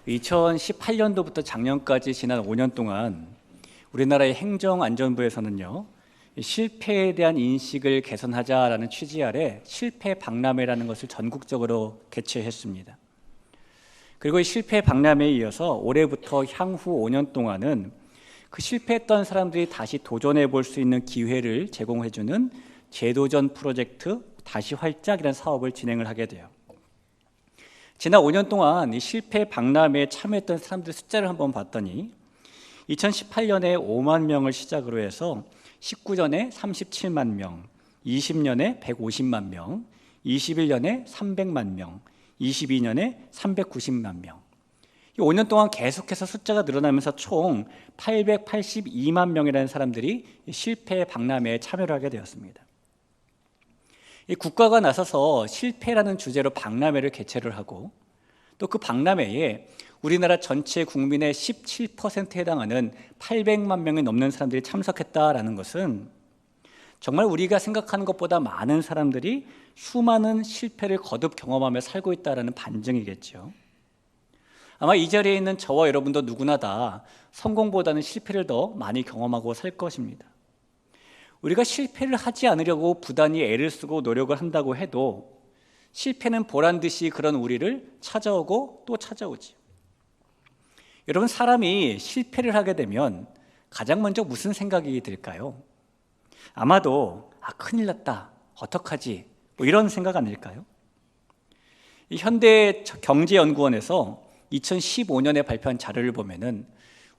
2018년도부터 작년까지 지난 5년 동안 우리나라의 행정안전부에서는요, 실패에 대한 인식을 개선하자라는 취지 아래 실패 박람회라는 것을 전국적으로 개최했습니다. 그리고 이 실패 박람회에 이어서 올해부터 향후 5년 동안은 그 실패했던 사람들이 다시 도전해 볼 수 있는 기회를 제공해주는 재도전 프로젝트 다시 활짝이라는 사업을 진행을 하게 돼요. 지난 5년 동안 이 실패 박람회에 참여했던 사람들 숫자를 한번 봤더니 2018년에 5만 명을 시작으로 해서 19년에 37만 명, 20년에 150만 명, 21년에 300만 명, 22년에 390만 명. 5년 동안 계속해서 숫자가 늘어나면서 총 882만 명이라는 사람들이 실패 박람회에 참여를 하게 되었습니다. 이 국가가 나서서 실패라는 주제로 박람회를 개최를 하고 또 그 박람회에 우리나라 전체 국민의 17%에 해당하는 800만 명이 넘는 사람들이 참석했다라는 것은 정말 우리가 생각하는 것보다 많은 사람들이 수많은 실패를 거듭 경험하며 살고 있다는 반증이겠죠. 아마 이 자리에 있는 저와 여러분도 누구나 다 성공보다는 실패를 더 많이 경험하고 살 것입니다. 우리가 실패를 하지 않으려고 부단히 애를 쓰고 노력을 한다고 해도 실패는 보란듯이 그런 우리를 찾아오고 또 찾아오지. 여러분, 사람이 실패를 하게 되면 가장 먼저 무슨 생각이 들까요? 아마도 큰일 났다, 어떡하지, 이런 생각 아닐까요? 이 현대경제연구원에서 2015년에 발표한 자료를 보면은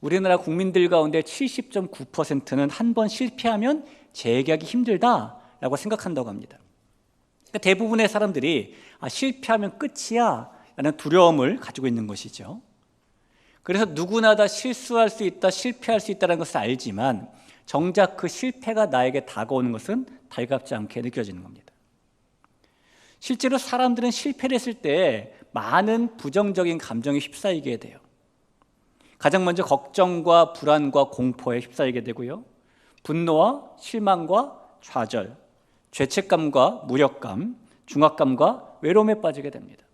우리나라 국민들 가운데 70.9%는 한 번 실패하면 재기하기 힘들다라고 생각한다고 합니다. 그러니까 대부분의 사람들이 실패하면 끝이야 라는 두려움을 가지고 있는 것이죠. 그래서 누구나 다 실수할 수 있다, 실패할 수 있다는 것을 알지만 정작 그 실패가 나에게 다가오는 것은 달갑지 않게 느껴지는 겁니다. 실제로 사람들은 실패를 했을 때 많은 부정적인 감정에 휩싸이게 돼요. 가장 먼저 걱정과 불안과 공포에 휩싸이게 되고요, 분노와 실망과 좌절, 죄책감과 무력감, 중압감과 외로움에 빠지게 됩니다.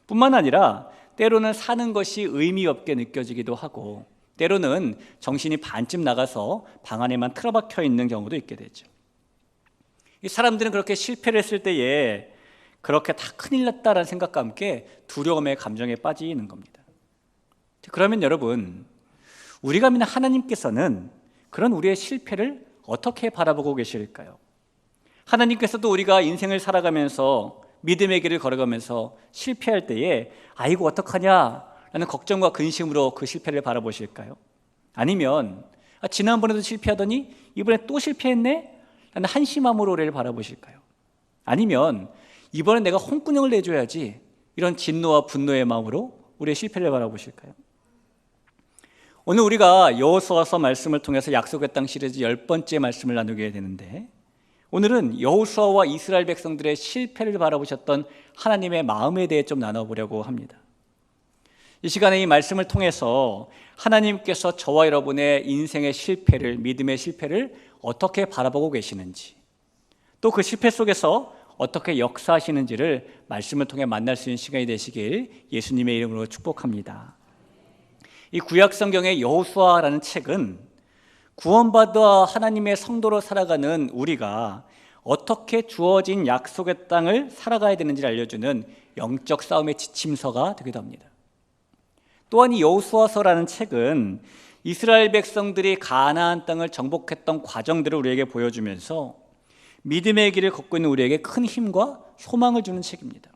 뿐만 아니라 때로는 사는 것이 의미 없게 느껴지기도 하고 때로는 정신이 반쯤 나가서 방 안에만 틀어박혀 있는 경우도 있게 되죠. 이 사람들은 그렇게 실패를 했을 때에 그렇게 다 큰일 났다라는 생각과 함께 두려움의 감정에 빠지는 겁니다. 그러면 여러분, 우리가 믿는 하나님께서는 그런 우리의 실패를 어떻게 바라보고 계실까요? 하나님께서도 우리가 인생을 살아가면서 믿음의 길을 걸어가면서 실패할 때에 아이고 어떡하냐 라는 걱정과 근심으로 그 실패를 바라보실까요? 아니면 지난번에도 실패하더니 이번에 또 실패했네? 라는 한심함으로 우리를 바라보실까요? 아니면 이번엔 내가 홍군형을 내줘야지, 이런 진노와 분노의 마음으로 우리의 실패를 바라보실까요? 오늘 우리가 여호수아서 말씀을 통해서 약속의 땅 시리즈 10번째 말씀을 나누게 되는데, 오늘은 여호수아와 이스라엘 백성들의 실패를 바라보셨던 하나님의 마음에 대해 좀 나눠보려고 합니다. 이 시간에 이 말씀을 통해서 하나님께서 저와 여러분의 인생의 실패를, 믿음의 실패를 어떻게 바라보고 계시는지, 또 그 실패 속에서 어떻게 역사하시는지를 말씀을 통해 만날 수 있는 시간이 되시길 예수님의 이름으로 축복합니다. 이 구약 성경의 여호수아라는 책은 구원받아 하나님의 성도로 살아가는 우리가 어떻게 주어진 약속의 땅을 살아가야 되는지를 알려주는 영적 싸움의 지침서가 되기도 합니다. 또한 이 여호수아서라는 책은 이스라엘 백성들이 가나안 땅을 정복했던 과정들을 우리에게 보여주면서 믿음의 길을 걷고 있는 우리에게 큰 힘과 소망을 주는 책입니다.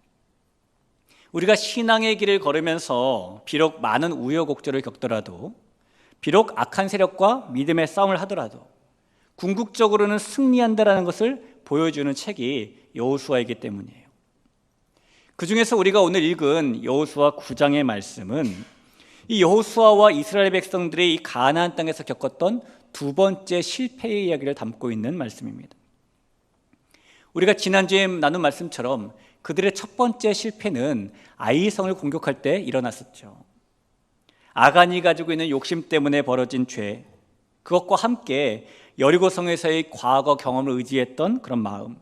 우리가 신앙의 길을 걸으면서 비록 많은 우여곡절을 겪더라도, 비록 악한 세력과 믿음의 싸움을 하더라도 궁극적으로는 승리한다라는 것을 보여주는 책이 여호수아이기 때문이에요. 그 중에서 우리가 오늘 읽은 여호수아 9장의 말씀은 이 여호수아와 이스라엘 백성들이 이 가나안 땅에서 겪었던 두 번째 실패의 이야기를 담고 있는 말씀입니다. 우리가 지난주에 나눈 말씀처럼 그들의 첫 번째 실패는 아이성을 공격할 때 일어났었죠. 아간이 가지고 있는 욕심 때문에 벌어진 죄, 그것과 함께 여리고성에서의 과거 경험을 의지했던 그런 마음,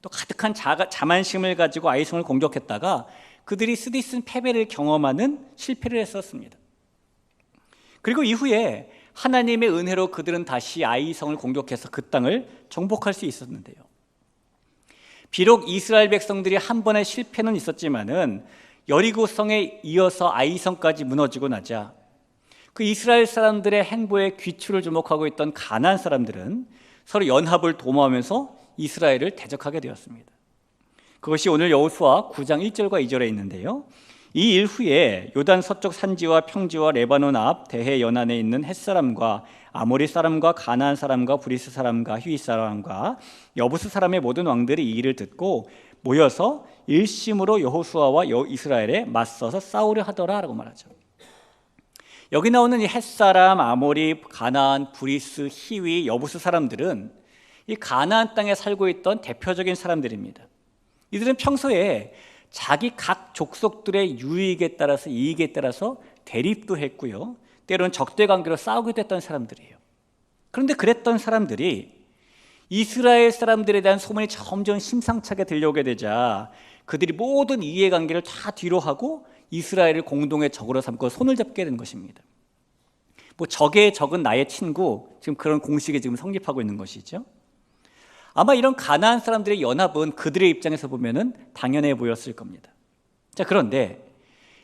또 가득한 자만심을 가지고 아이성을 공격했다가 그들이 쓰디쓴 패배를 경험하는 실패를 했었습니다. 그리고 이후에 하나님의 은혜로 그들은 다시 아이성을 공격해서 그 땅을 정복할 수 있었는데요. 비록 이스라엘 백성들이 한 번의 실패는 있었지만은 여리고성에 이어서 아이성까지 무너지고 나자 그 이스라엘 사람들의 행보에 귀추를 주목하고 있던 가나안 사람들은 서로 연합을 도모하면서 이스라엘을 대적하게 되었습니다. 그것이 오늘 여호수아 9장 1절과 2절에 있는데요. 이 일 후에 요단 서쪽 산지와 평지와 레바논 앞 대해 연안에 있는 햇사람과 아모리 사람과 가나안 사람과 브리스 사람과 휘윗 사람과 여부스 사람의 모든 왕들이 이 일을 듣고 모여서 일심으로 여호수아와 이스라엘에 맞서서 싸우려 하더라라고 말하죠. 여기 나오는 이 햇사람, 아모리, 가나안, 브리스, 히위, 여부스 사람들은 이 가나안 땅에 살고 있던 대표적인 사람들입니다. 이들은 평소에 자기 각 족속들의 유익에 따라서 이익에 따라서 대립도 했고요. 때로는 적대 관계로 싸우기도 했던 사람들이에요. 그런데 그랬던 사람들이 이스라엘 사람들에 대한 소문이 점점 심상찮게 들려오게 되자 그들이 모든 이해관계를 다 뒤로 하고 이스라엘을 공동의 적으로 삼고 손을 잡게 된 것입니다. 적의 적은 나의 친구, 지금 그런 공식이 지금 성립하고 있는 것이죠. 아마 이런 가나안 사람들의 연합은 그들의 입장에서 보면은 당연해 보였을 겁니다. 자, 그런데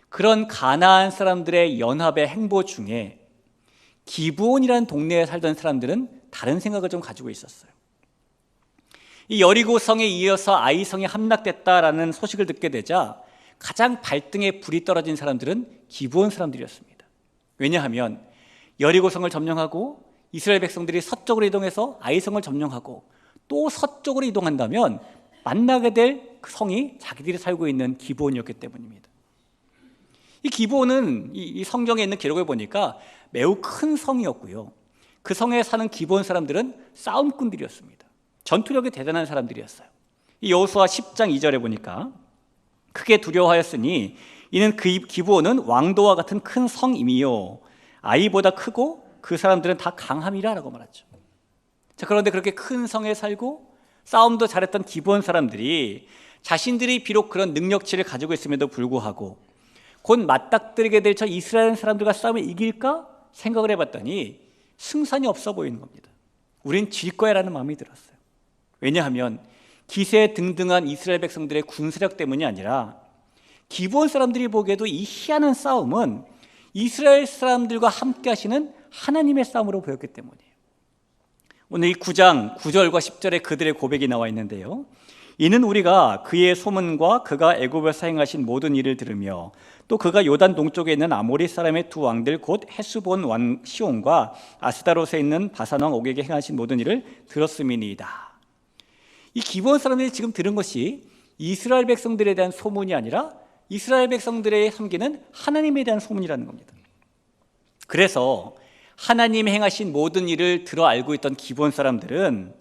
그런 가나안 사람들의 연합의 행보 중에 기브온이라는 동네에 살던 사람들은 다른 생각을 좀 가지고 있었어요. 이 여리고성에 이어서 아이성이 함락됐다라는 소식을 듣게 되자 가장 발등에 불이 떨어진 사람들은 기브온 사람들이었습니다. 왜냐하면 여리고성을 점령하고 이스라엘 백성들이 서쪽으로 이동해서 아이성을 점령하고 또 서쪽으로 이동한다면 만나게 될 그 성이 자기들이 살고 있는 기브온이었기 때문입니다. 이 기브온은 이 성경에 있는 기록을 보니까 매우 큰 성이었고요. 그 성에 사는 기브온 사람들은 싸움꾼들이었습니다. 전투력이 대단한 사람들이었어요. 이 여호수아 10장 2절에 보니까 크게 두려워하였으니 이는 그 기브온은 왕도와 같은 큰 성임이요 아이보다 크고 그 사람들은 다 강함이라라고 말하죠. 자, 그런데 그렇게 큰 성에 살고 싸움도 잘했던 기브온 사람들이 자신들이 비록 그런 능력치를 가지고 있음에도 불구하고 곧 맞닥뜨리게 될 저 이스라엘 사람들과 싸우면 이길까 생각을 해봤더니 승산이 없어 보이는 겁니다. 우린 질 거야라는 마음이 들었어요. 왜냐하면 기세등등한 이스라엘 백성들의 군사력 때문이 아니라 기브온 사람들이 보기에도 이 희한한 싸움은 이스라엘 사람들과 함께 하시는 하나님의 싸움으로 보였기 때문이에요. 오늘 이 9장 9절과 10절에 그들의 고백이 나와 있는데요. 이는 우리가 그의 소문과 그가 애굽에서 행하신 모든 일을 들으며 또 그가 요단 동쪽에 있는 아모리 사람의 두 왕들 곧 헤스본 왕 시온과 아스다롯에 있는 바산 왕 옥에게 행하신 모든 일을 들었음이니이다. 이 기브온 사람들이 지금 들은 것이 이스라엘 백성들에 대한 소문이 아니라 이스라엘 백성들의 섬기는 하나님에 대한 소문이라는 겁니다. 그래서 하나님이 행하신 모든 일을 들어 알고 있던 기브온 사람들은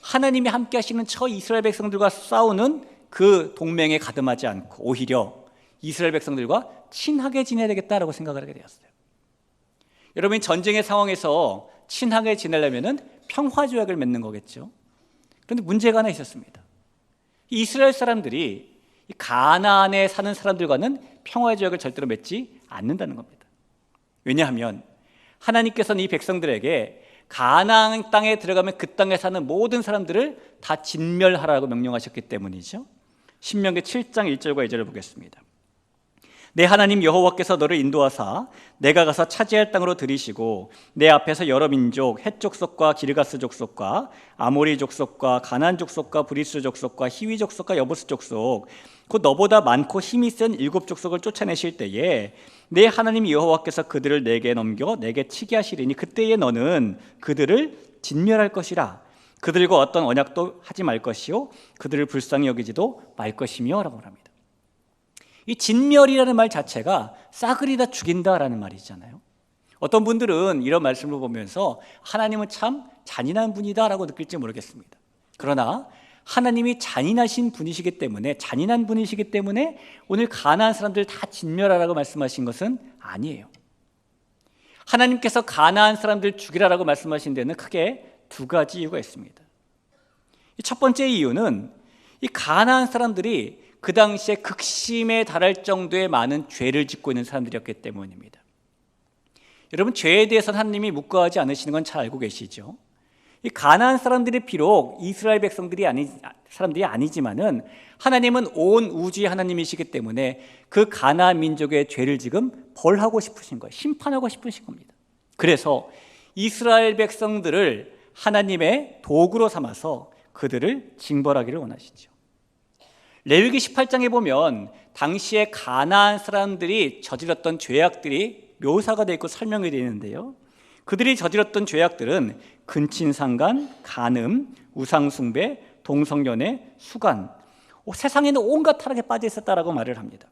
하나님이 함께 하시는 저 이스라엘 백성들과 싸우는 그 동맹에 가담하지 않고 오히려 이스라엘 백성들과 친하게 지내야 되겠다라고 생각을 하게 되었어요. 여러분, 전쟁의 상황에서 친하게 지내려면 평화조약을 맺는 거겠죠. 그런데 문제가 하나 있었습니다. 이스라엘 사람들이 가나안에 사는 사람들과는 평화조약을 절대로 맺지 않는다는 겁니다. 왜냐하면 하나님께서는 이 백성들에게 가나안 땅에 들어가면 그 땅에 사는 모든 사람들을 다 진멸하라고 명령하셨기 때문이죠. 신명기 7장 1절과 2절을 보겠습니다. 내 하나님 여호와께서 너를 인도하사 내가 가서 차지할 땅으로 들이시고 내 앞에서 여러 민족 헷 족속과 기르가스 족속과 아모리 족속과 가나안 족속과 브리스 족속과 히위 족속과 여부스 족속 곧 너보다 많고 힘이 센 7 족속을 쫓아내실 때에 내 하나님 여호와께서 그들을 내게 넘겨 내게 치게 하시리니 그때에 너는 그들을 진멸할 것이라. 그들과 어떤 언약도 하지 말 것이요 그들을 불쌍히 여기지도 말 것이며 라고 합니다. 이 진멸이라는 말 자체가 싸그리다 죽인다라는 말이잖아요. 어떤 분들은 이런 말씀을 보면서 하나님은 참 잔인한 분이다라고 느낄지 모르겠습니다. 그러나 하나님이 잔인한 분이시기 때문에 오늘 가나안 사람들 다 진멸하라고 말씀하신 것은 아니에요. 하나님께서 가나안 사람들 죽이라라고 말씀하신 데는 크게 두 가지 이유가 있습니다. 첫 번째 이유는 이 가나안 사람들이 그 당시에 극심에 달할 정도의 많은 죄를 짓고 있는 사람들이었기 때문입니다. 여러분, 죄에 대해서는 하나님이 묵과하지 않으시는 건 잘 알고 계시죠? 이 가나안 사람들이 비록 이스라엘 사람들이 아니지만은 하나님은 온 우주의 하나님이시기 때문에 그 가나안 민족의 죄를 지금 벌하고 싶으신 거예요. 심판하고 싶으신 겁니다. 그래서 이스라엘 백성들을 하나님의 도구로 삼아서 그들을 징벌하기를 원하시죠. 레위기 18장에 보면 당시에 가나안 사람들이 저질렀던 죄악들이 묘사가 되어 있고 설명이 되어 있는데요, 그들이 저질렀던 죄악들은 근친상간, 간음, 우상숭배, 동성연애, 수간, 세상에는 온갖 타락에 빠져 있었다라고 말을 합니다.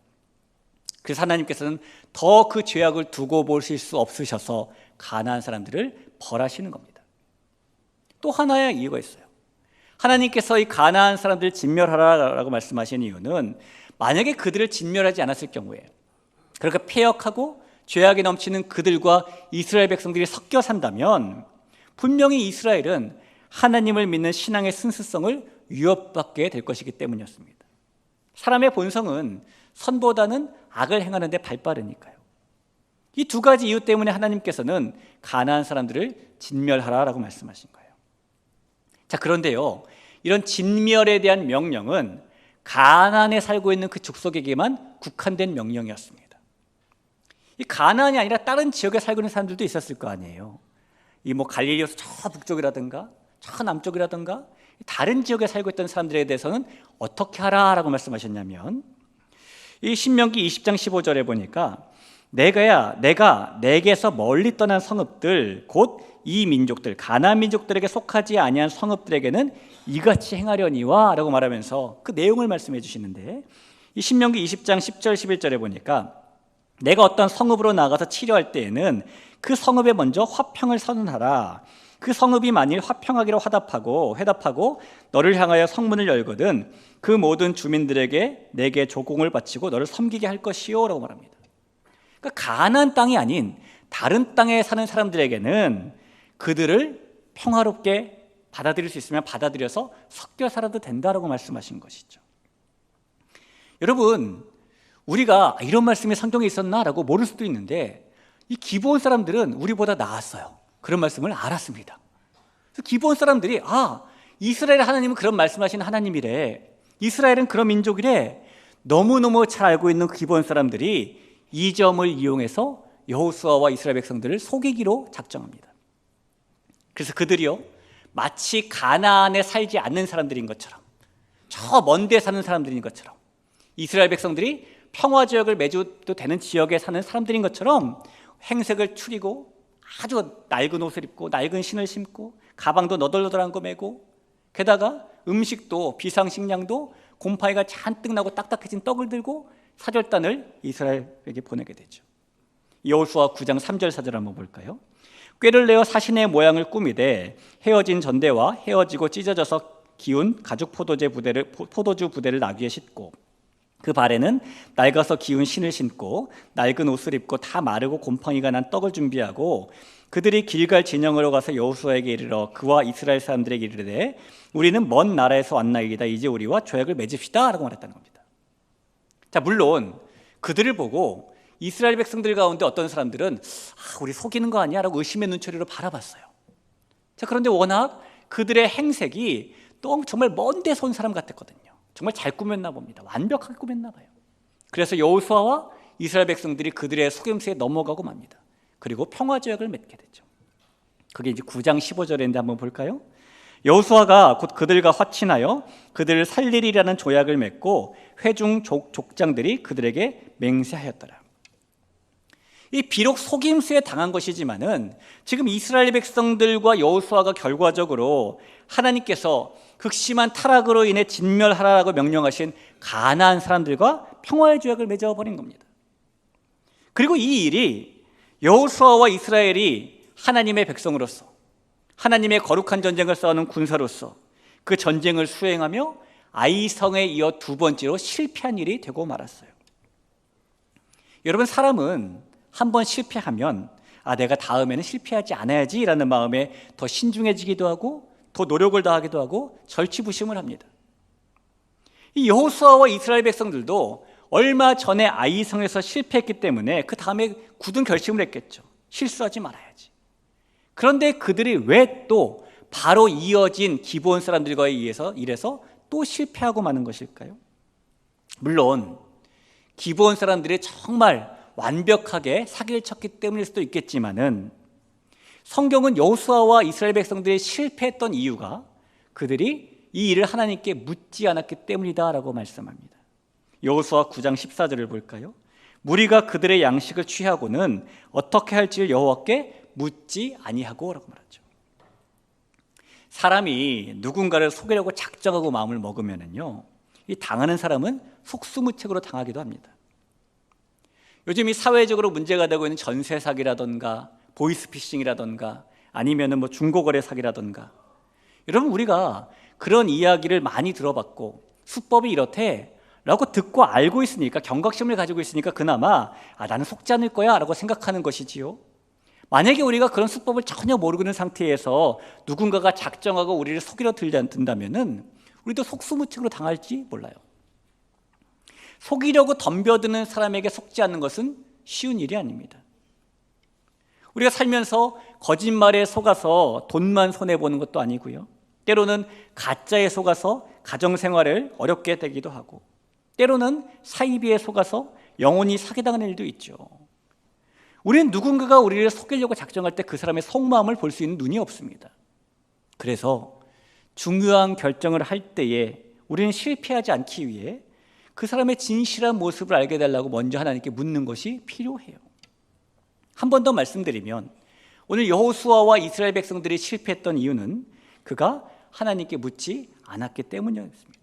그래서 하나님께서는 더 그 죄악을 두고 보실 수 없으셔서 가나안 사람들을 벌하시는 겁니다. 또 하나의 이유가 있어요. 하나님께서 이 가나안 사람들을 진멸하라라고 말씀하신 이유는 만약에 그들을 진멸하지 않았을 경우에, 그러니까 폐역하고 죄악에 넘치는 그들과 이스라엘 백성들이 섞여 산다면 분명히 이스라엘은 하나님을 믿는 신앙의 순수성을 위협받게 될 것이기 때문이었습니다. 사람의 본성은 선보다는 악을 행하는 데 발빠르니까요. 이 두 가지 이유 때문에 하나님께서는 가나안 사람들을 진멸하라라고 말씀하신 거예요. 자, 그런데요, 이런 진멸에 대한 명령은 가나안에 살고 있는 그 족속에게만 국한된 명령이었습니다. 이 가나안이 아니라 다른 지역에 살고 있는 사람들도 있었을 거 아니에요. 이 갈릴리에서 저 북쪽이라든가 저 남쪽이라든가 다른 지역에 살고 있던 사람들에 대해서는 어떻게 하라라고 말씀하셨냐면, 이 신명기 20장 15절에 보니까 내가 내게서 멀리 떠난 성읍들 곧 이 민족들 가나안 민족들에게 속하지 아니한 성읍들에게는 이같이 행하려니와 라고 말하면서 그 내용을 말씀해 주시는데, 이 신명기 20장 10절 11절에 보니까 내가 어떤 성읍으로 나가서 치료할 때에는 그 성읍에 먼저 화평을 선언하라. 그 성읍이 만일 화평하기로 회답하고 너를 향하여 성문을 열거든 그 모든 주민들에게 내게 조공을 바치고 너를 섬기게 할 것이요 라고 말합니다. 그러니까 가나안 땅이 아닌 다른 땅에 사는 사람들에게는 그들을 평화롭게 받아들일 수 있으면 받아들여서 섞여 살아도 된다라고 말씀하신 것이죠. 여러분, 우리가 이런 말씀이 성경에 있었나라고 모를 수도 있는데, 이 기브온 사람들은 우리보다 나았어요. 그런 말씀을 알았습니다. 그래서 기브온 사람들이 이스라엘 하나님은 그런 말씀하시는 하나님이래, 이스라엘은 그런 민족이래, 너무너무 잘 알고 있는 기브온 사람들이 이 점을 이용해서 여호수아와 이스라엘 백성들을 속이기로 작정합니다. 그래서 그들이요, 마치 가나안에 살지 않는 사람들인 것처럼, 저 먼 데 사는 사람들인 것처럼, 이스라엘 백성들이 평화지역을 맺어도 되는 지역에 사는 사람들인 것처럼 행색을 추리고 아주 낡은 옷을 입고 낡은 신을 신고 가방도 너덜너덜한 거 메고, 게다가 음식도 비상식량도 곰팡이가 잔뜩 나고 딱딱해진 떡을 들고 사절단을 이스라엘에게 보내게 되죠. 여호수아 9장 3절 4절 한번 볼까요? 꾀를 내어 사신의 모양을 꾸미되 헤어진 전대와 헤어지고 찢어져서 기운 가죽 포도주 부대를 나귀에 싣고 그 발에는 낡아서 기운 신을 신고 낡은 옷을 입고 다 마르고 곰팡이가 난 떡을 준비하고 그들이 길갈 진영으로 가서 여호수아에게 이르러 그와 이스라엘 사람들에게 이르되 우리는 먼 나라에서 왔나이다. 이제 우리와 조약을 맺읍시다 라고 말했다는 겁니다. 자, 물론 그들을 보고 이스라엘 백성들 가운데 어떤 사람들은 우리 속이는 거 아니야? 라고 의심의 눈초리로 바라봤어요. 자, 그런데 워낙 그들의 행색이 또 정말 먼 데서 온 사람 같았거든요. 정말 잘 꾸몄나 봅니다. 완벽하게 꾸몄나 봐요. 그래서 여호수아와 이스라엘 백성들이 그들의 속임수에 넘어가고 맙니다. 그리고 평화조약을 맺게 되죠. 그게 이제 9장 15절인데 한번 볼까요? 여호수아가 곧 그들과 화친하여 그들을 살리리라는 조약을 맺고 회중 족장들이 그들에게 맹세하였더라. 이 비록 속임수에 당한 것이지만은 지금 이스라엘 백성들과 여호수아가 결과적으로 하나님께서 극심한 타락으로 인해 진멸하라고 명령하신 가나안 사람들과 평화의 조약을 맺어버린 겁니다. 그리고 이 일이 여호수아와 이스라엘이 하나님의 백성으로서 하나님의 거룩한 전쟁을 싸우는 군사로서 그 전쟁을 수행하며 아이성에 이어 두 번째로 실패한 일이 되고 말았어요. 여러분, 사람은 한 번 실패하면 내가 다음에는 실패하지 않아야지 라는 마음에 더 신중해지기도 하고 더 노력을 다하기도 하고 절치부심을 합니다. 이 여호수아와 이스라엘 백성들도 얼마 전에 아이성에서 실패했기 때문에 그 다음에 굳은 결심을 했겠죠. 실수하지 말아야지. 그런데 그들이 왜 또 바로 이어진 기브온 사람들과 이래서 또 실패하고 마는 것일까요? 물론 기브온 사람들이 정말 완벽하게 사기를 쳤기 때문일 수도 있겠지만은 성경은 여호수아와 이스라엘 백성들이 실패했던 이유가 그들이 이 일을 하나님께 묻지 않았기 때문이다라고 말씀합니다. 여호수아 9장 14절을 볼까요? 무리가 그들의 양식을 취하고는 어떻게 할지를 여호와께 묻지 아니하고라고 말하죠. 사람이 누군가를 속이려고 작정하고 마음을 먹으면은요, 이 당하는 사람은 속수무책으로 당하기도 합니다. 요즘 이 사회적으로 문제가 되고 있는 전세 사기라던가 보이스피싱이라던가 아니면은 뭐 중고거래 사기라던가, 여러분 우리가 그런 이야기를 많이 들어봤고 수법이 이렇대 라고 듣고 알고 있으니까, 경각심을 가지고 있으니까 그나마 나는 속지 않을 거야 라고 생각하는 것이지요. 만약에 우리가 그런 수법을 전혀 모르고 있는 상태에서 누군가가 작정하고 우리를 속이려 든다면은 우리도 속수무책으로 당할지 몰라요. 속이려고 덤벼드는 사람에게 속지 않는 것은 쉬운 일이 아닙니다. 우리가 살면서 거짓말에 속아서 돈만 손해보는 것도 아니고요, 때로는 가짜에 속아서 가정생활을 어렵게 되기도 하고, 때로는 사이비에 속아서 영혼이 사기당하는 일도 있죠. 우리는 누군가가 우리를 속이려고 작정할 때 그 사람의 속마음을 볼 수 있는 눈이 없습니다. 그래서 중요한 결정을 할 때에 우리는 실패하지 않기 위해 그 사람의 진실한 모습을 알게 달라고 먼저 하나님께 묻는 것이 필요해요. 한 번 더 말씀드리면, 오늘 여호수아와 이스라엘 백성들이 실패했던 이유는 그가 하나님께 묻지 않았기 때문이었습니다.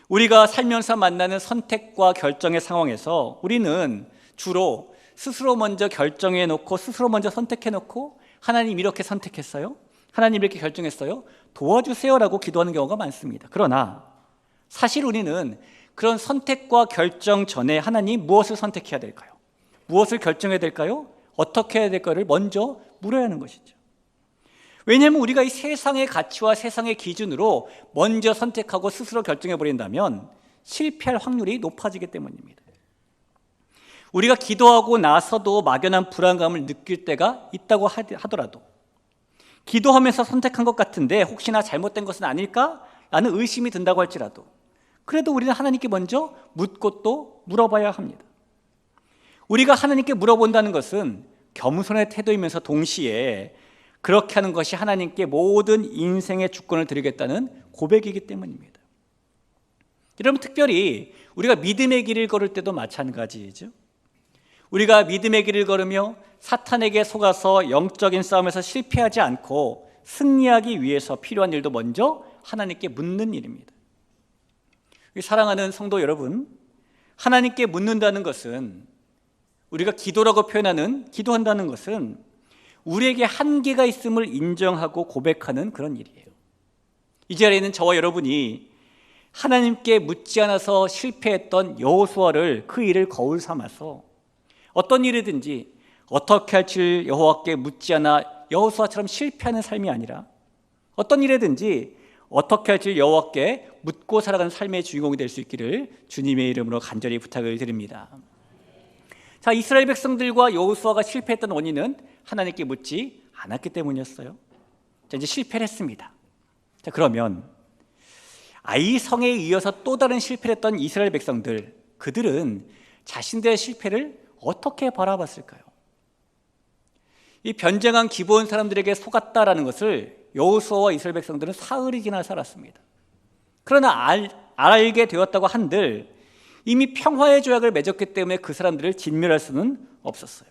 우리가 살면서 만나는 선택과 결정의 상황에서 우리는 주로 스스로 먼저 결정해 놓고 스스로 먼저 선택해 놓고 하나님 이렇게 선택했어요, 하나님 이렇게 결정했어요, 도와주세요라고 기도하는 경우가 많습니다. 그러나 사실 우리는 그런 선택과 결정 전에 하나님 무엇을 선택해야 될까요? 무엇을 결정해야 될까요? 어떻게 해야 될까를 먼저 물어야 하는 것이죠. 왜냐하면 우리가 이 세상의 가치와 세상의 기준으로 먼저 선택하고 스스로 결정해 버린다면 실패할 확률이 높아지기 때문입니다. 우리가 기도하고 나서도 막연한 불안감을 느낄 때가 있다고 하더라도, 기도하면서 선택한 것 같은데 혹시나 잘못된 것은 아닐까라는 의심이 든다고 할지라도, 그래도 우리는 하나님께 먼저 묻고 또 물어봐야 합니다. 우리가 하나님께 물어본다는 것은 겸손의 태도이면서 동시에 그렇게 하는 것이 하나님께 모든 인생의 주권을 드리겠다는 고백이기 때문입니다. 여러분, 특별히 우리가 믿음의 길을 걸을 때도 마찬가지죠. 우리가 믿음의 길을 걸으며 사탄에게 속아서 영적인 싸움에서 실패하지 않고 승리하기 위해서 필요한 일도 먼저 하나님께 묻는 일입니다. 사랑하는 성도 여러분, 하나님께 묻는다는 것은, 우리가 기도라고 표현하는, 기도한다는 것은 우리에게 한계가 있음을 인정하고 고백하는 그런 일이에요. 이 자리에는 저와 여러분이 하나님께 묻지 않아서 실패했던 여호수아를, 그 일을 거울 삼아서 어떤 일이든지 어떻게 할지 여호와께 묻지 않아 여호수아처럼 실패하는 삶이 아니라 어떤 일이든지 어떻게 할지 여호와께 묻고 살아가는 삶의 주인공이 될 수 있기를 주님의 이름으로 간절히 부탁을 드립니다. 자, 이스라엘 백성들과 여호수아가 실패했던 원인은 하나님께 묻지 않았기 때문이었어요. 자, 이제 실패를 했습니다. 자, 그러면 아이성에 이어서 또 다른 실패를 했던 이스라엘 백성들, 그들은 자신들의 실패를 어떻게 바라봤을까요? 이 변쟁한 기브온 사람들에게 속았다라는 것을 여호수아와 이스라엘 백성들은 사흘이나 살았습니다. 그러나 알게 되었다고 한들 이미 평화의 조약을 맺었기 때문에 그 사람들을 진멸할 수는 없었어요.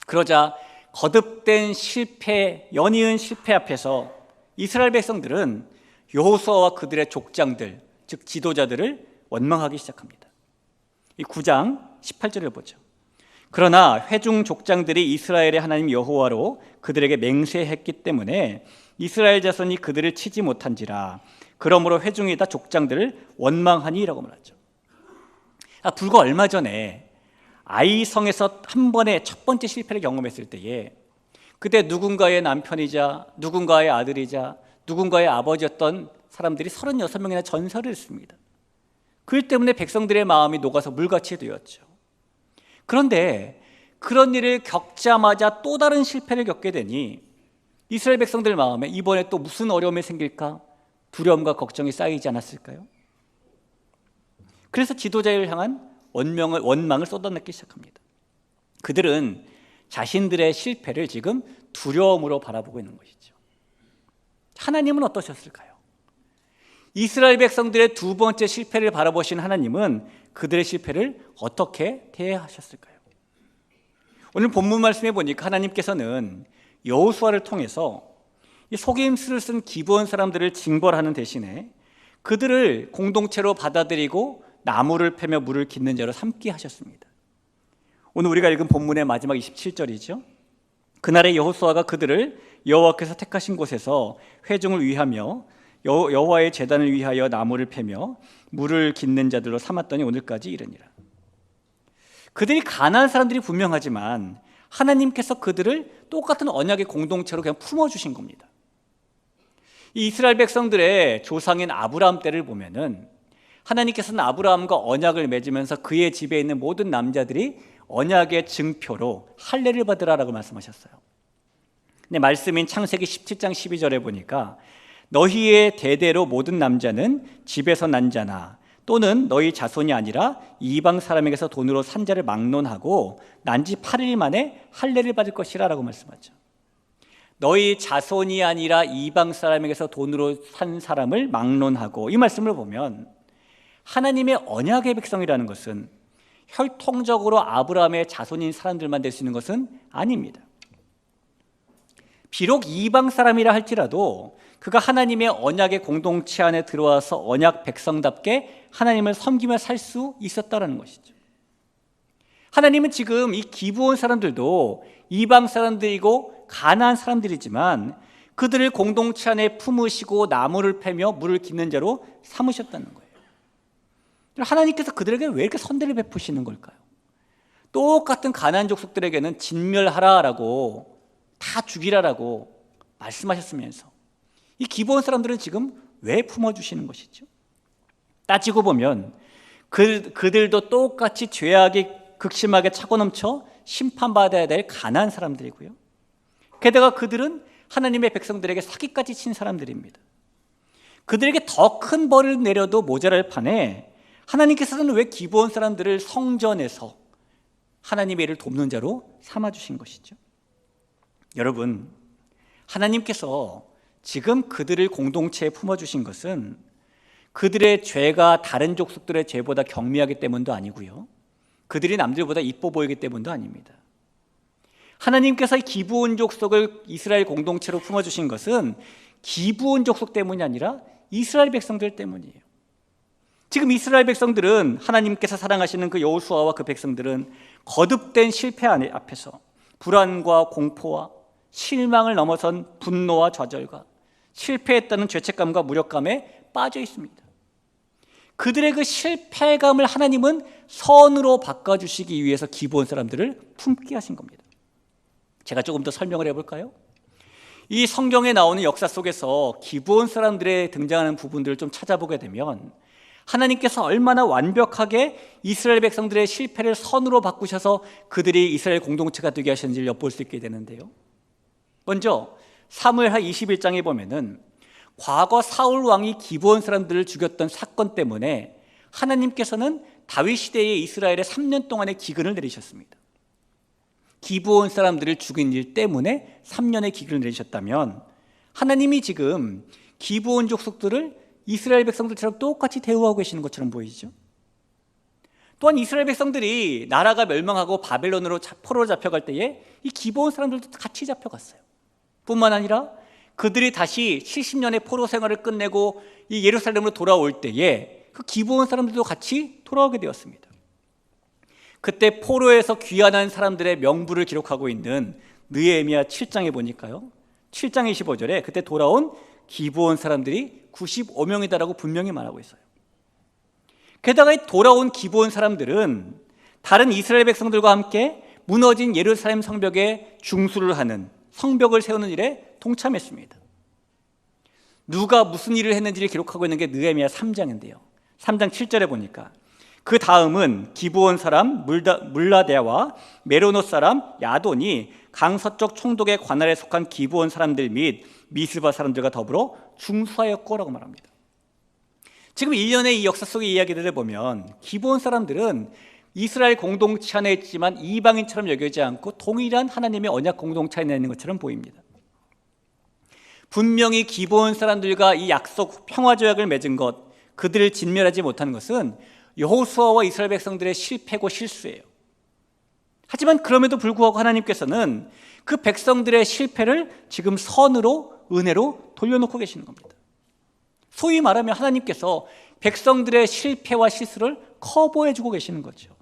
그러자 거듭된 실패, 연이은 실패 앞에서 이스라엘 백성들은 여호수아와 그들의 족장들, 즉 지도자들을 원망하기 시작합니다. 이 9장 18절을 보죠. 그러나 회중 족장들이 이스라엘의 하나님 여호와로 그들에게 맹세했기 때문에 이스라엘 자손이 그들을 치지 못한지라. 그러므로 회중이 다 족장들을 원망하니라고 말하죠. 불과 얼마 전에 아이성에서 한 번의 첫 번째 실패를 경험했을 때에, 그때 누군가의 남편이자 누군가의 아들이자 누군가의 아버지였던 사람들이 36명이나 전설을 했습니다. 그 때문에 백성들의 마음이 녹아서 물같이 되었죠. 그런데 그런 일을 겪자마자 또 다른 실패를 겪게 되니 이스라엘 백성들 마음에 이번에 또 무슨 어려움이 생길까 두려움과 걱정이 쌓이지 않았을까요? 그래서 지도자를 향한 원망을 쏟아내기 시작합니다. 그들은 자신들의 실패를 지금 두려움으로 바라보고 있는 것이죠. 하나님은 어떠셨을까요? 이스라엘 백성들의 두 번째 실패를 바라보신 하나님은 그들의 실패를 어떻게 대하셨을까요? 오늘 본문 말씀에 보니까 하나님께서는 여호수아를 통해서 이 속임수를 쓴 기브온 사람들을 징벌하는 대신에 그들을 공동체로 받아들이고 나무를 패며 물을 깃는 자로 삼게 하셨습니다. 오늘 우리가 읽은 본문의 마지막 27절이죠. 그날의 여호수아가 그들을 여호와께서 택하신 곳에서 회중을 위하며 여호와의 제단을 위하여 나무를 패며 물을 깃는 자들로 삼았더니 오늘까지 이르니라. 그들이 가난한 사람들이 분명하지만 하나님께서 그들을 똑같은 언약의 공동체로 그냥 품어주신 겁니다. 이 이스라엘 백성들의 조상인 아브라함 때를 보면은 하나님께서는 아브라함과 언약을 맺으면서 그의 집에 있는 모든 남자들이 언약의 증표로 할례를 받으라라고 말씀하셨어요. 근데 말씀인 창세기 17장 12절에 보니까 너희의 대대로 모든 남자는 집에서 난 자나 또는 너희 자손이 아니라 이방 사람에게서 돈으로 산 자를 막론하고 난 지 8일 만에 할례를 받을 것이라 라고 말씀하죠. 너희 자손이 아니라 이방 사람에게서 돈으로 산 사람을 막론하고, 이 말씀을 보면 하나님의 언약의 백성이라는 것은 혈통적으로 아브라함의 자손인 사람들만 될 수 있는 것은 아닙니다. 비록 이방 사람이라 할지라도 그가 하나님의 언약의 공동체 안에 들어와서 언약 백성답게 하나님을 섬기며 살 수 있었다는 것이죠. 하나님은 지금 이 기브온 사람들도 이방 사람들이고 가나안 사람들이지만 그들을 공동체 안에 품으시고 나무를 패며 물을 깃는 자로 삼으셨다는 거예요. 하나님께서 그들에게 왜 이렇게 선대를 베푸시는 걸까요? 똑같은 가나안 족속들에게는 진멸하라라고, 다 죽이라라고 말씀하셨으면서 이 기브온 사람들은 지금 왜 품어주시는 것이죠? 따지고 보면 그들도 똑같이 죄악이 극심하게 차고 넘쳐 심판받아야 될 가난한 사람들이고요. 게다가 그들은 하나님의 백성들에게 사기까지 친 사람들입니다. 그들에게 더 큰 벌을 내려도 모자랄 판에 하나님께서는 왜 기브온 사람들을 성전에서 하나님의 일을 돕는 자로 삼아주신 것이죠? 여러분, 하나님께서 지금 그들을 공동체에 품어주신 것은 그들의 죄가 다른 족속들의 죄보다 경미하기 때문도 아니고요, 그들이 남들보다 이뻐 보이기 때문도 아닙니다. 하나님께서 기브온 족속을 이스라엘 공동체로 품어주신 것은 기브온 족속 때문이 아니라 이스라엘 백성들 때문이에요. 지금 이스라엘 백성들은, 하나님께서 사랑하시는 그 여호수아와 그 백성들은 거듭된 실패 앞에서 불안과 공포와 실망을 넘어선 분노와 좌절과 실패했다는 죄책감과 무력감에 빠져 있습니다. 그들의 그 실패감을 하나님은 선으로 바꿔주시기 위해서 기브온 사람들을 품게 하신 겁니다. 제가 조금 더 설명을 해볼까요? 이 성경에 나오는 역사 속에서 기브온 사람들의 등장하는 부분들을 좀 찾아보게 되면 하나님께서 얼마나 완벽하게 이스라엘 백성들의 실패를 선으로 바꾸셔서 그들이 이스라엘 공동체가 되게 하셨는지를 엿볼 수 있게 되는데요. 먼저 사무엘하 21장에 보면은 과거 사울 왕이 기브온 사람들을 죽였던 사건 때문에 하나님께서는 다윗 시대의 이스라엘에 3년 동안의 기근을 내리셨습니다. 기브온 사람들을 죽인 일 때문에 3년의 기근을 내리셨다면 하나님이 지금 기브온 족속들을 이스라엘 백성들처럼 똑같이 대우하고 계시는 것처럼 보이죠. 또한 이스라엘 백성들이 나라가 멸망하고 바벨론으로 포로로 잡혀갈 때에 이 기브온 사람들도 같이 잡혀갔어요. 뿐만 아니라 그들이 다시 70년의 포로 생활을 끝내고 이 예루살렘으로 돌아올 때에 그 기브온 사람들도 같이 돌아오게 되었습니다. 그때 포로에서 귀환한 사람들의 명부를 기록하고 있는 느헤미야 7장에 보니까요, 7장 25절에 그때 돌아온 기브온 사람들이 95명이다라고 분명히 말하고 있어요. 게다가 돌아온 기브온 사람들은 다른 이스라엘 백성들과 함께 무너진 예루살렘 성벽에 중수를 하는, 성벽을 세우는 일에 동참했습니다. 누가 무슨 일을 했는지를 기록하고 있는 게 느헤미야 3장인데요. 3장 7절에 보니까 그 다음은 기브온 사람 물라데와 메로노 사람 야돈이 강서쪽 총독의 관할에 속한 기브온 사람들 및 미스바 사람들과 더불어 중수하였고라고 말합니다. 지금 1년의 이 역사 속의 이야기들을 보면 기브온 사람들은 이스라엘 공동체 안에 있지만 이방인처럼 여겨지지 않고 동일한 하나님의 언약 공동체 안에 있는 것처럼 보입니다. 분명히 기브온 사람들과 이 약속 평화조약을 맺은 것, 그들을 진멸하지 못한 것은 여호수아와 이스라엘 백성들의 실패고 실수예요. 하지만 그럼에도 불구하고 하나님께서는 그 백성들의 실패를 지금 선으로, 은혜로 돌려놓고 계시는 겁니다. 소위 말하면 하나님께서 백성들의 실패와 실수를 커버해주고 계시는 거죠.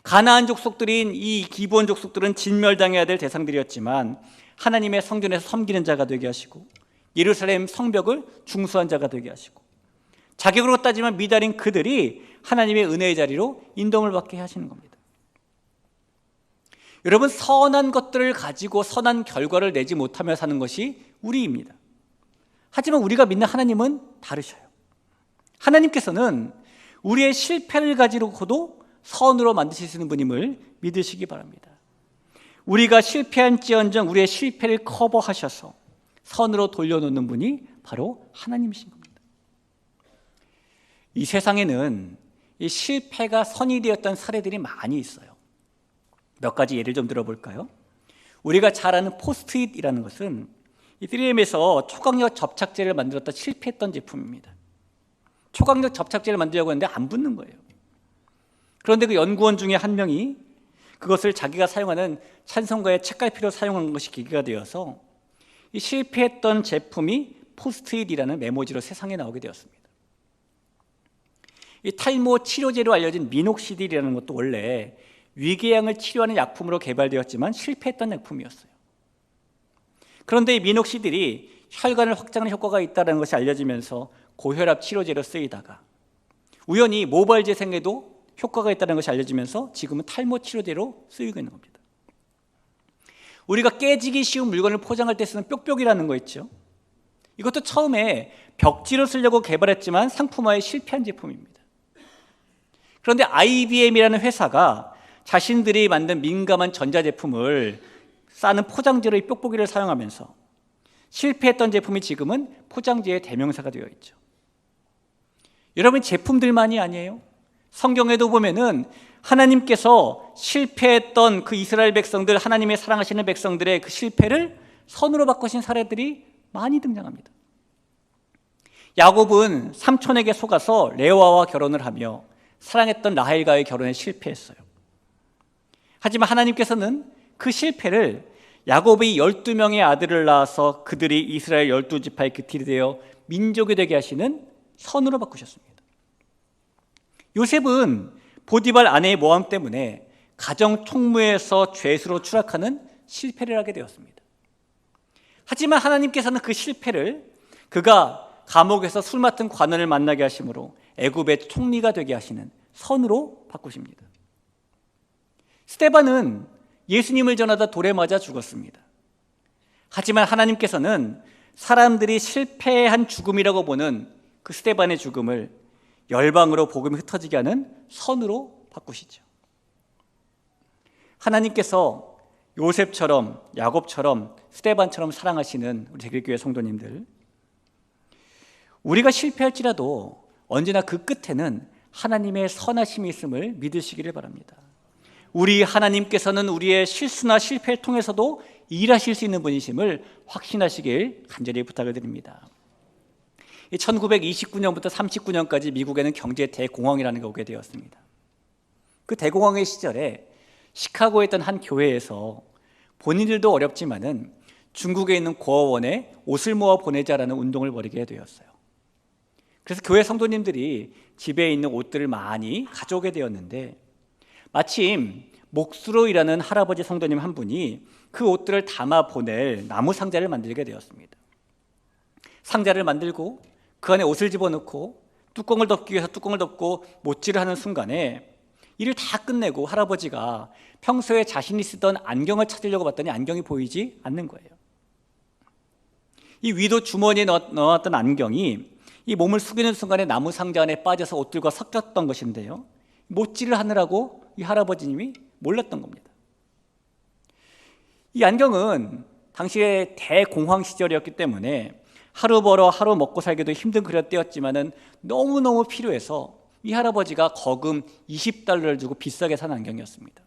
가나안 족속들인 이 기브온 족속들은 진멸당해야 될 대상들이었지만 하나님의 성전에서 섬기는 자가 되게 하시고 예루살렘 성벽을 중수한 자가 되게 하시고 자격으로 따지면 미달인 그들이 하나님의 은혜의 자리로 인dom을 받게 하시는 겁니다. 여러분, 선한 것들을 가지고 선한 결과를 내지 못하며 사는 것이 우리입니다. 하지만 우리가 믿는 하나님은 다르셔요. 하나님께서는 우리의 실패를 가지고도 선으로 만드실 수 있는 분임을 믿으시기 바랍니다. 우리가 실패한지언정 우리의 실패를 커버하셔서 선으로 돌려놓는 분이 바로 하나님이신 겁니다. 이 세상에는 이 실패가 선이 되었던 사례들이 많이 있어요. 몇 가지 예를 좀 들어볼까요? 우리가 잘 아는 포스트잇이라는 것은 이 3M에서 초강력 접착제를 만들었다 실패했던 제품입니다. 초강력 접착제를 만들려고 했는데 안 붙는 거예요. 그런데 그 연구원 중에 한 명이 그것을 자기가 사용하는 찬성가의 책갈피로 사용한 것이 계기가 되어서 이 실패했던 제품이 포스트잇이라는 메모지로 세상에 나오게 되었습니다. 이 탈모 치료제로 알려진 미녹시딜이라는 것도 원래 위궤양을 치료하는 약품으로 개발되었지만 실패했던 약품이었어요. 그런데 이 미녹시딜이 혈관을 확장하는 효과가 있다는 것이 알려지면서 고혈압 치료제로 쓰이다가 우연히 모발 재생에도 효과가 있다는 것이 알려지면서 지금은 탈모 치료제로 쓰이고 있는 겁니다. 우리가 깨지기 쉬운 물건을 포장할 때 쓰는 뾱뾱이라는 거 있죠. 이것도 처음에 벽지로 쓰려고 개발했지만 상품화에 실패한 제품입니다. 그런데 IBM이라는 회사가 자신들이 만든 민감한 전자제품을 싸는 포장재로 이 뾱뾱이를 사용하면서 실패했던 제품이 지금은 포장재의 대명사가 되어 있죠. 여러분, 제품들만이 아니에요. 성경에도 보면은 하나님께서 실패했던 그 이스라엘 백성들, 하나님의 사랑하시는 백성들의 그 실패를 선으로 바꾸신 사례들이 많이 등장합니다. 야곱은 삼촌에게 속아서 레아와 결혼을 하며 사랑했던 라헬과의 결혼에 실패했어요. 하지만 하나님께서는 그 실패를 야곱이 12명의 아들을 낳아서 그들이 이스라엘 12지파의 그틀이 되어 민족이 되게 하시는 선으로 바꾸셨습니다. 요셉은 보디발 아내의 모함 때문에 가정 총무에서 죄수로 추락하는 실패를 하게 되었습니다. 하지만 하나님께서는 그 실패를 그가 감옥에서 술 맡은 관원을 만나게 하심으로 애굽의 총리가 되게 하시는 선으로 바꾸십니다. 스데반은 예수님을 전하다 돌에 맞아 죽었습니다. 하지만 하나님께서는 사람들이 실패한 죽음이라고 보는 그 스데반의 죽음을 열방으로 복음이 흩어지게 하는 선으로 바꾸시죠. 하나님께서 요셉처럼 야곱처럼 스데반처럼 사랑하시는 우리 제길교회 성도님들, 우리가 실패할지라도 언제나 그 끝에는 하나님의 선하심이 있음을 믿으시기를 바랍니다. 우리 하나님께서는 우리의 실수나 실패를 통해서도 일하실 수 있는 분이심을 확신하시길 간절히 부탁을 드립니다. 1929년부터 39년까지 미국에는 경제 대공황이라는 게 오게 되었습니다. 그 대공황의 시절에 시카고에 있던 한 교회에서 본인들도 어렵지만은 중국에 있는 고아원에 옷을 모아 보내자라는 운동을 벌이게 되었어요. 그래서 교회 성도님들이 집에 있는 옷들을 많이 가져오게 되었는데 마침 목수로 일하는 할아버지 성도님 한 분이 그 옷들을 담아 보낼 나무 상자를 만들게 되었습니다. 상자를 만들고 그 안에 옷을 집어넣고 뚜껑을 덮기 위해서 뚜껑을 덮고 못질을 하는 순간에 일을 다 끝내고 할아버지가 평소에 자신이 쓰던 안경을 찾으려고 봤더니 안경이 보이지 않는 거예요. 이 위도 주머니에 넣어놨던 안경이 이 몸을 숙이는 순간에 나무 상자 안에 빠져서 옷들과 섞였던 것인데요, 못질을 하느라고 이 할아버지님이 몰랐던 겁니다. 이 안경은 당시에 대공황 시절이었기 때문에 하루 벌어 하루 먹고 살기도 힘든 그런 때였지만은 너무너무 필요해서 이 할아버지가 거금 20달러를 주고 비싸게 산 안경이었습니다.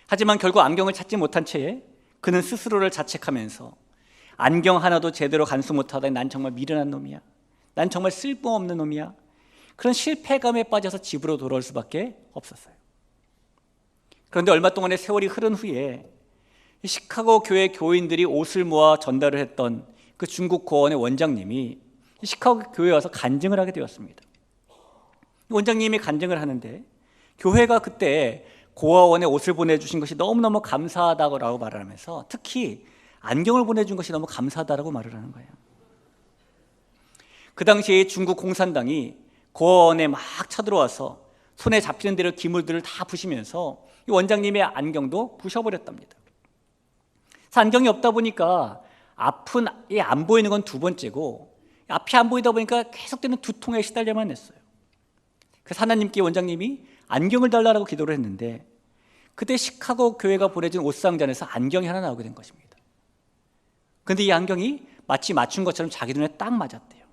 하지만 결국 안경을 찾지 못한 채에 그는 스스로를 자책하면서 안경 하나도 제대로 간수 못하다니 난 정말 미련한 놈이야, 난 정말 쓸모없는 놈이야, 그런 실패감에 빠져서 집으로 돌아올 수밖에 없었어요. 그런데 얼마 동안의 세월이 흐른 후에 시카고 교회 교인들이 옷을 모아 전달을 했던 그 중국 고아원의 원장님이 시카고 교회에 와서 간증을 하게 되었습니다. 원장님이 간증을 하는데 교회가 그때 고아원에 옷을 보내주신 것이 너무너무 감사하다고 말을 하면서 특히 안경을 보내준 것이 너무 감사하다고 말을 하는 거예요. 그 당시에 중국 공산당이 고아원에 막 쳐들어와서 손에 잡히는 대로 기물들을 다 부시면서 이 원장님의 안경도 부셔버렸답니다. 그래서 안경이 없다 보니까 앞은 안 보이는 건 두 번째고 앞이 안 보이다 보니까 계속되는 두통에 시달려만 했어요. 그래서 하나님께 원장님이 안경을 달라고 기도를 했는데 그때 시카고 교회가 보내준 옷상자 안에서 안경이 하나 나오게 된 것입니다. 그런데 이 안경이 마치 맞춘 것처럼 자기 눈에 딱 맞았대요.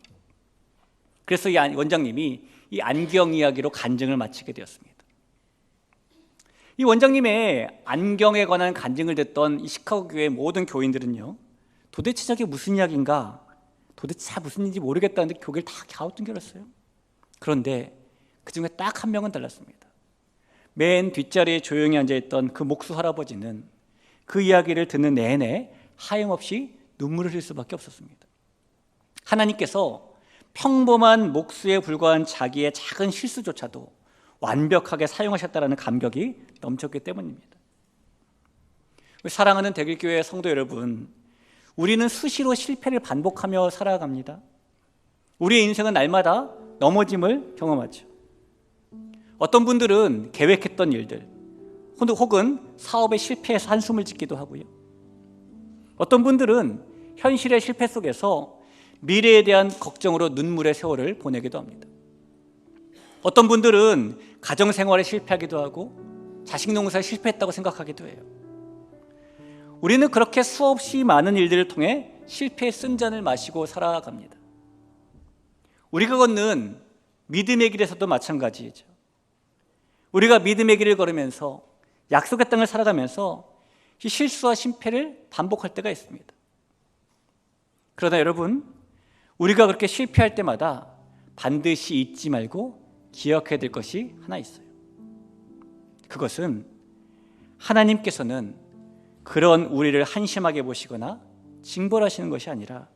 그래서 이 원장님이 이 안경 이야기로 간증을 마치게 되었습니다. 이 원장님의 안경에 관한 간증을 듣던 이 시카고 교회의 모든 교인들은요, 도대체 저게 무슨 이야기인가, 도대체 무슨 일인지 모르겠다는데 고개를 다 갸우뚱거렸어요. 그런데 그 중에 딱 한 명은 달랐습니다. 맨 뒷자리에 조용히 앉아있던 그 목수 할아버지는 그 이야기를 듣는 내내 하염없이 눈물을 흘릴 수밖에 없었습니다. 하나님께서 평범한 목수에 불과한 자기의 작은 실수조차도 완벽하게 사용하셨다는 감격이 넘쳤기 때문입니다. 사랑하는 대길교회 성도 여러분, 우리는 수시로 실패를 반복하며 살아갑니다. 우리의 인생은 날마다 넘어짐을 경험하죠. 어떤 분들은 계획했던 일들 혹은 사업에 실패해서 한숨을 짓기도 하고요, 어떤 분들은 현실의 실패 속에서 미래에 대한 걱정으로 눈물의 세월을 보내기도 합니다. 어떤 분들은 가정생활에 실패하기도 하고 자식 농사에 실패했다고 생각하기도 해요. 우리는 그렇게 수없이 많은 일들을 통해 실패의 쓴잔을 마시고 살아갑니다. 우리가 걷는 믿음의 길에서도 마찬가지죠. 우리가 믿음의 길을 걸으면서 약속의 땅을 살아가면서 실수와 실패를 반복할 때가 있습니다. 그러나 여러분, 우리가 그렇게 실패할 때마다 반드시 잊지 말고 기억해야 될 것이 하나 있어요. 그것은 하나님께서는 그런 우리를 한심하게 보시거나 징벌하시는 것이 아니라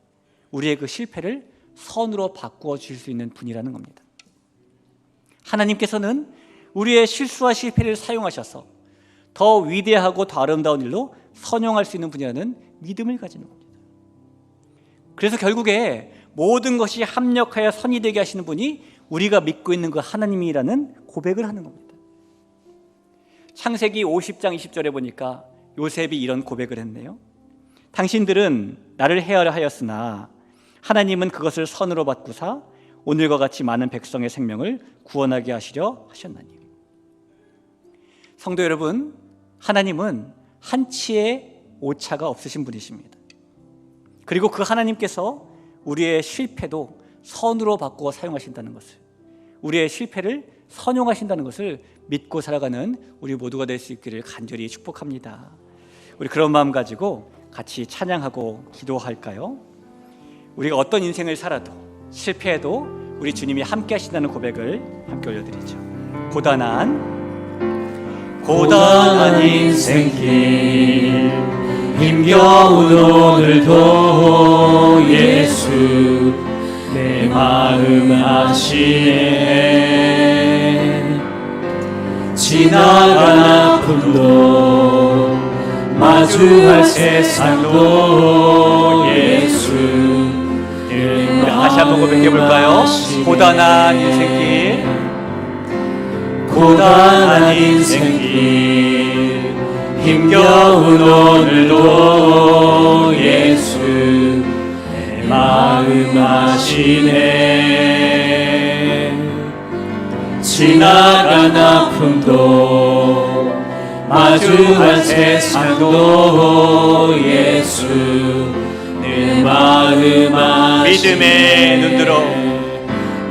우리의 그 실패를 선으로 바꾸어 주실 수 있는 분이라는 겁니다. 하나님께서는 우리의 실수와 실패를 사용하셔서 더 위대하고 더 아름다운 일로 선용할 수 있는 분이라는 믿음을 가지는 겁니다. 그래서 결국에 모든 것이 합력하여 선이 되게 하시는 분이 우리가 믿고 있는 그 하나님이라는 고백을 하는 겁니다. 창세기 50장 20절에 보니까 요셉이 이런 고백을 했네요. 당신들은 나를 해하려 하였으나 하나님은 그것을 선으로 바꾸사 오늘과 같이 많은 백성의 생명을 구원하게 하시려 하셨나니. 성도 여러분, 하나님은 한치의 오차가 없으신 분이십니다. 그리고 그 하나님께서 우리의 실패도 선으로 바꾸어 사용하신다는 것을, 우리의 실패를 선용하신다는 것을 믿고 살아가는 우리 모두가 될 수 있기를 간절히 축복합니다. 우리 그런 마음 가지고 같이 찬양하고 기도할까요? 우리가 어떤 인생을 살아도 실패해도 우리 주님이 함께 하신다는 고백을 함께 올려드리죠. 고단한 인생길 힘겨운 오늘도 예수 내 마음 아시네. 지나간 아픔도 마주할 세상도 예수. 다시 한번 고백해 볼까요? 고단한 인생길, 고단한 인생길 힘겨운 오늘도 예수 마음 아시네. 지나간 아픔도 마주할 세상도 예수 내 마음 아시네. 믿음의 눈 들어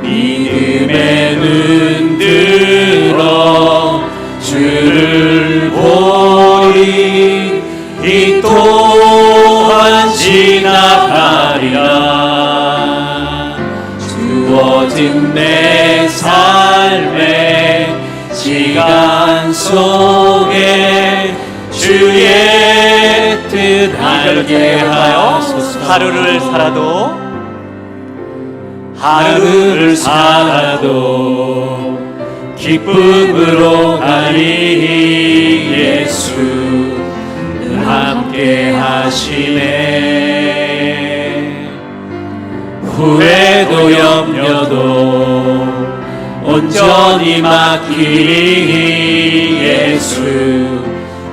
믿음의 눈 들어 주를 보리. 이 또한 지나가리라. 주어진 내 삶의 시간 속에 주의 뜻 알게 하소서. 하루를 살아도 기쁨으로 가리. 예수 늘 함께 하시네. 후회도 염려도 온전히 맡기리. 예수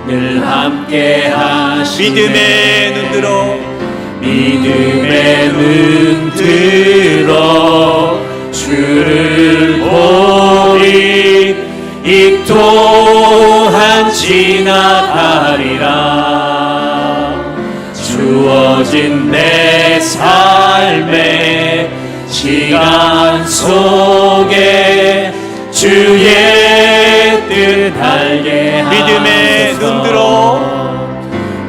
늘 함께 하시네. 믿음의 눈 들어 믿음의 눈 들어 주를 보리. 이 또한 지나가리라. 주어진 내 삶의 시간 속에 주의 뜻 알게 하소서. 믿음의 눈 들어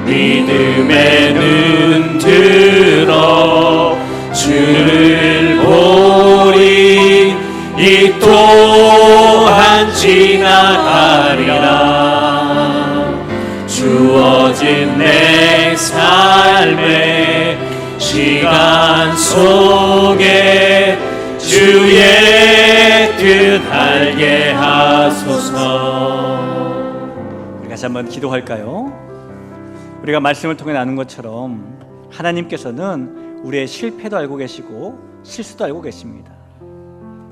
믿음의 눈 들어 주를 보리. 이 또한 지나가리라. 주어진 내 삶의 시간 속에 주의 뜻 알게 하소서. 우리 다시 한번 기도할까요? 우리가 말씀을 통해 나눈 것처럼 하나님께서는 우리의 실패도 알고 계시고 실수도 알고 계십니다.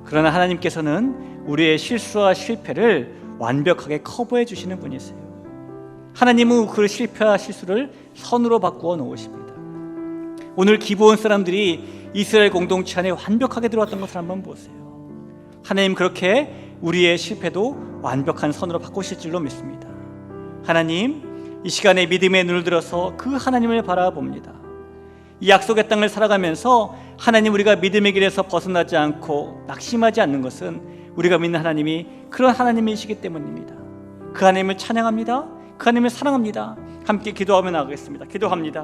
그러나 하나님께서는 우리의 실수와 실패를 완벽하게 커버해 주시는 분이세요. 하나님은 그 실패와 실수를 선으로 바꾸어 놓으십니다. 오늘 기브온 사람들이 이스라엘 공동체 안에 완벽하게 들어왔던 것을 한번 보세요. 하나님 그렇게 우리의 실패도 완벽한 선으로 바꾸실 줄로 믿습니다. 하나님, 이 시간에 믿음의 눈을 들어서 그 하나님을 바라봅니다. 이 약속의 땅을 살아가면서 하나님, 우리가 믿음의 길에서 벗어나지 않고 낙심하지 않는 것은 우리가 믿는 하나님이 그런 하나님이시기 때문입니다. 그 하나님을 찬양합니다. 그 하나님을 사랑합니다. 함께 기도하며 나가겠습니다. 기도합니다.